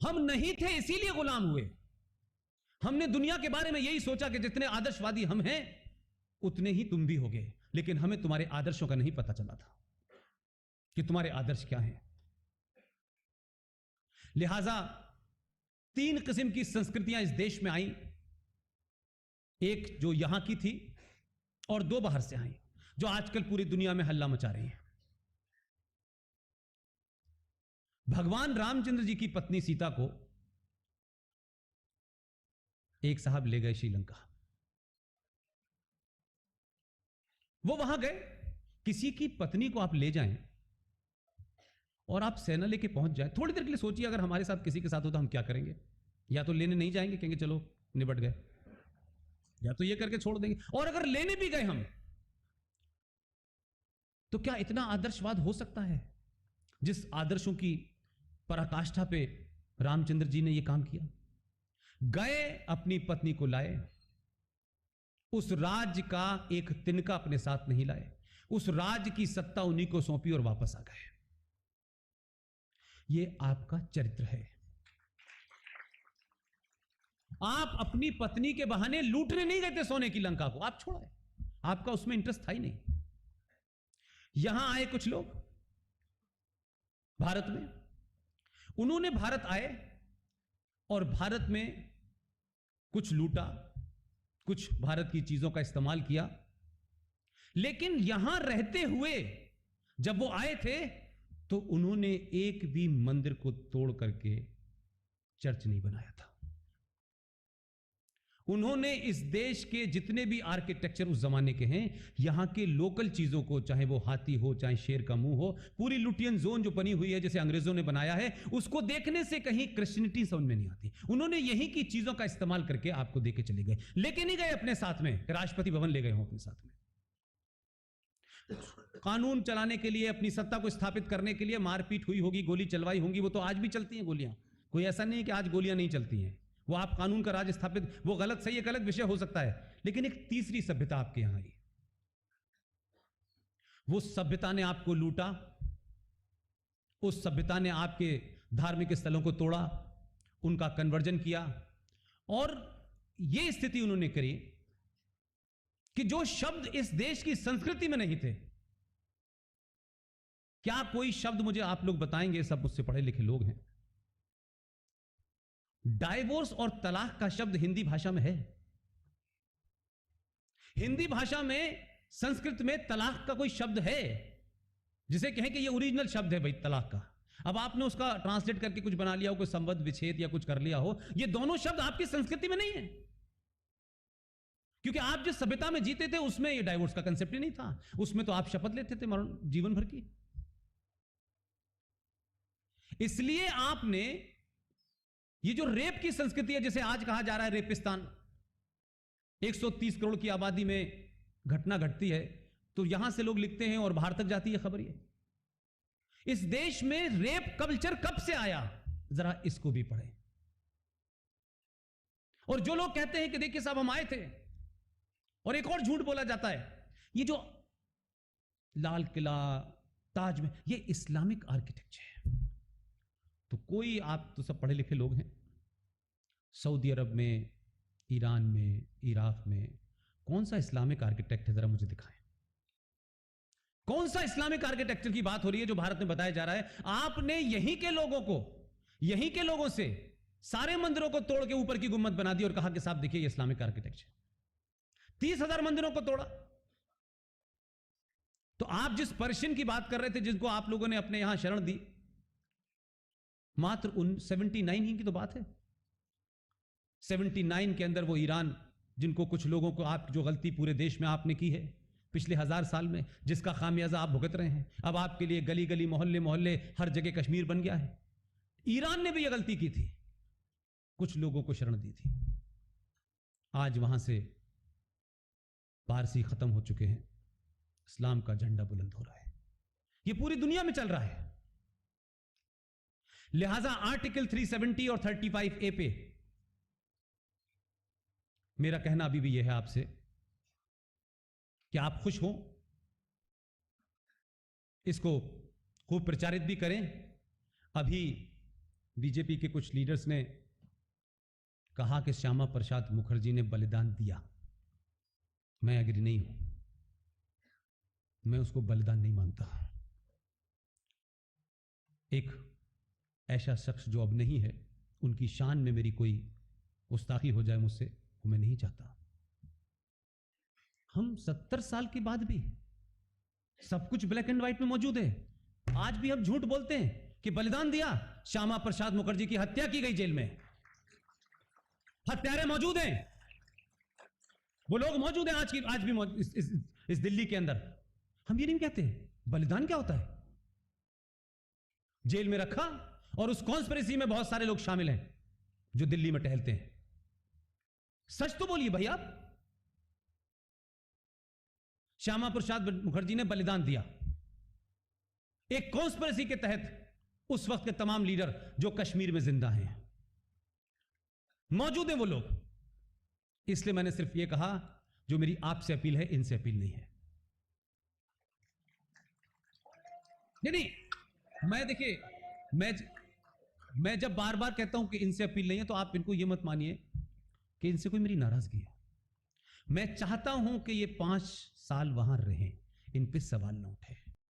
हम नहीं थे इसीलिए गुलाम हुए। हमने दुनिया के बारे में यही सोचा कि जितने आदर्शवादी हम हैं उतने ही तुम भी होगे, लेकिन हमें तुम्हारे आदर्शों का नहीं पता चला था कि तुम्हारे आदर्श क्या हैं। लिहाजा 3 किस्म की संस्कृतियां इस देश में आई, एक जो यहां की थी और 2 बाहर से आई, जो आजकल पूरी दुनिया में हल्ला मचा रही है। भगवान रामचंद्र जी की पत्नी सीता को एक साहब ले गए श्रीलंका। वो वहां गए, किसी की पत्नी को आप ले जाएं और आप सेना लेके पहुंच जाए, थोड़ी देर के लिए सोचिए अगर हमारे साथ किसी के साथ हो तो हम क्या करेंगे। या तो लेने नहीं जाएंगे, कहेंगे चलो निपट गए, या तो ये करके छोड़ देंगे। और अगर लेने भी गए हम, तो क्या इतना आदर्शवाद हो सकता है जिस आदर्शों की पराकाष्ठा पे रामचंद्र जी ने यह काम किया। गए, अपनी पत्नी को लाए, उस राज्य का एक तिनका अपने साथ नहीं लाए, उस राज्य की सत्ता उन्हीं को सौंपी और वापस आ गए। यह आपका चरित्र है। आप अपनी पत्नी के बहाने लूटने नहीं गए थे सोने की लंका को, आप छोड़ाए, आपका उसमें इंटरेस्ट था ही नहीं। यहां आए कुछ लोग भारत में, उन्होंने भारत आए और भारत में कुछ लूटा, कुछ भारत की चीजों का इस्तेमाल किया, लेकिन यहां रहते हुए जब वो आए थे तो उन्होंने एक भी मंदिर को तोड़ करके चर्च नहीं बनाया था। उन्होंने इस देश के जितने भी आर्किटेक्चर उस जमाने के हैं, यहां के लोकल चीजों को, चाहे वो हाथी हो, चाहे शेर का मुंह हो, पूरी लुटियन जोन जो बनी हुई है जैसे अंग्रेजों ने बनाया है, उसको देखने से कहीं क्रिश्चियनिटी समझ में नहीं आती। उन्होंने यहीं की चीजों का इस्तेमाल करके आपको देके चले गए। लेके नहीं गए अपने साथ में, राष्ट्रपति भवन ले गए हो अपने साथ में। कानून चलाने के लिए, अपनी सत्ता को स्थापित करने के लिए मारपीट हुई होगी, गोली चलवाई होंगी, वो तो आज भी चलती हैं गोलियां। कोई ऐसा नहीं है कि आज गोलियां नहीं चलती हैं। वो आप कानून का राज स्थापित, वो गलत सही एक अलग विषय हो सकता है, लेकिन एक तीसरी सभ्यता आपके यहां आई। वो सभ्यता ने आपको लूटा, उस सभ्यता ने आपके धार्मिक स्थलों को तोड़ा, उनका कन्वर्जन किया, और यह स्थिति उन्होंने करी कि जो शब्द इस देश की संस्कृति में नहीं थे, क्या कोई शब्द मुझे आप लोग बताएंगे, सब मुझसे पढ़े लिखे लोग हैं, डाइवोर्स और तलाक का शब्द हिंदी भाषा में है? हिंदी भाषा में, संस्कृत में तलाक का कोई शब्द है जिसे कहें कि ये ओरिजिनल शब्द है भाई तलाक का? अब आपने उसका ट्रांसलेट करके कुछ बना लिया हो, कोई संबंध विच्छेद या कुछ कर लिया हो, ये दोनों शब्द आपकी संस्कृति में नहीं है, क्योंकि आप जिस सभ्यता में जीते थे उसमें ये डाइवोर्स का कंसेप्ट ही नहीं था। उसमें तो आप शपथ लेते थे मरण जीवन भर की। इसलिए आपने ये जो रेप की संस्कृति है, जिसे आज कहा जा रहा है रेपिस्तान, 130 करोड़ की आबादी में घटना घटती है, तो यहां से लोग लिखते हैं और बाहर तक जाती है खबर। ये इस देश में रेप कल्चर कब से आया, जरा इसको भी पढ़ें। और जो लोग कहते हैं कि देखिए साहब हम आए थे, और एक और झूठ बोला जाता है, ये जो लाल किला, ताजमहल, ये इस्लामिक आर्किटेक्चर है। तो कोई, आप तो सब पढ़े लिखे लोग हैं, सऊदी अरब में, ईरान में, इराक में कौन सा इस्लामिक आर्किटेक्ट है, जरा मुझे दिखाएं। कौन सा इस्लामिक आर्किटेक्चर की बात हो रही है जो भारत में बताया जा रहा है? आपने यहीं के लोगों को, यहीं के लोगों से सारे मंदिरों को तोड़ के ऊपर की गुम्मद बना दी और कहा कि साहब देखिए ये इस्लामिक आर्किटेक्चर। 30,000 मंदिरों को तोड़ा। तो आप जिस पर्शियन की बात कर रहे थे, जिनको आप लोगों ने अपने यहां शरण दी, मात्र 79 ही की तो बात है। 79 के अंदर वो ईरान, जिनको कुछ लोगों को, आप जो गलती पूरे देश में आपने की है पिछले 1000 साल में, जिसका खामियाजा आप भुगत रहे हैं, अब आपके लिए गली गली, मोहल्ले मोहल्ले, हर जगह कश्मीर बन गया है। ईरान ने भी यह गलती की थी, कुछ लोगों को शरण दी थी। आज वहां से पारसी खत्म हो चुके हैं, इस्लाम का झंडा बुलंद हो रहा है, यह पूरी दुनिया में चल रहा है। लिहाजा आर्टिकल 370 और 35A पे मेरा कहना अभी भी यह है आपसे कि आप खुश हो, इसको खूब प्रचारित भी करें। अभी बीजेपी के कुछ लीडर्स ने कहा कि श्यामा प्रसाद मुखर्जी ने बलिदान दिया। मैं एग्री नहीं हूं, मैं उसको बलिदान नहीं मानता। एक ऐसा शख्स जो अब नहीं है, उनकी शान में मेरी कोई गुस्ताखी हो जाए मुझसे, वो मैं नहीं चाहता। हम 70 साल के बाद भी सब कुछ ब्लैक एंड व्हाइट में मौजूद है। आज भी हम झूठ बोलते हैं कि बलिदान दिया, श्यामा प्रसाद मुखर्जी की हत्या की गई जेल में, हत्यारे मौजूद हैं, वो लोग मौजूद हैं आज भी इस दिल्ली के अंदर। हम ये नहीं कहते बलिदान क्या होता है। जेल में रखा और उस कॉन्स्पिरेसी में बहुत सारे लोग शामिल हैं जो दिल्ली में टहलते हैं। सच तो बोलिए भाई आप। श्यामा प्रसाद मुखर्जी ने बलिदान दिया एक कॉन्स्पिरेसी के तहत। उस वक्त के तमाम लीडर जो कश्मीर में जिंदा हैं मौजूद हैं वो लोग। इसलिए मैंने सिर्फ ये कहा, जो मेरी आपसे अपील है, इनसे अपील नहीं है। नहीं, मैं देखिए, मैं जब बार बार कहता हूं कि इनसे अपील नहीं है, तो आप इनको ये मत मानिए कि इनसे कोई मेरी नाराजगी है। मैं चाहता हूं कि ये 5 साल वहां रहें, इन पे सवाल ना उठे।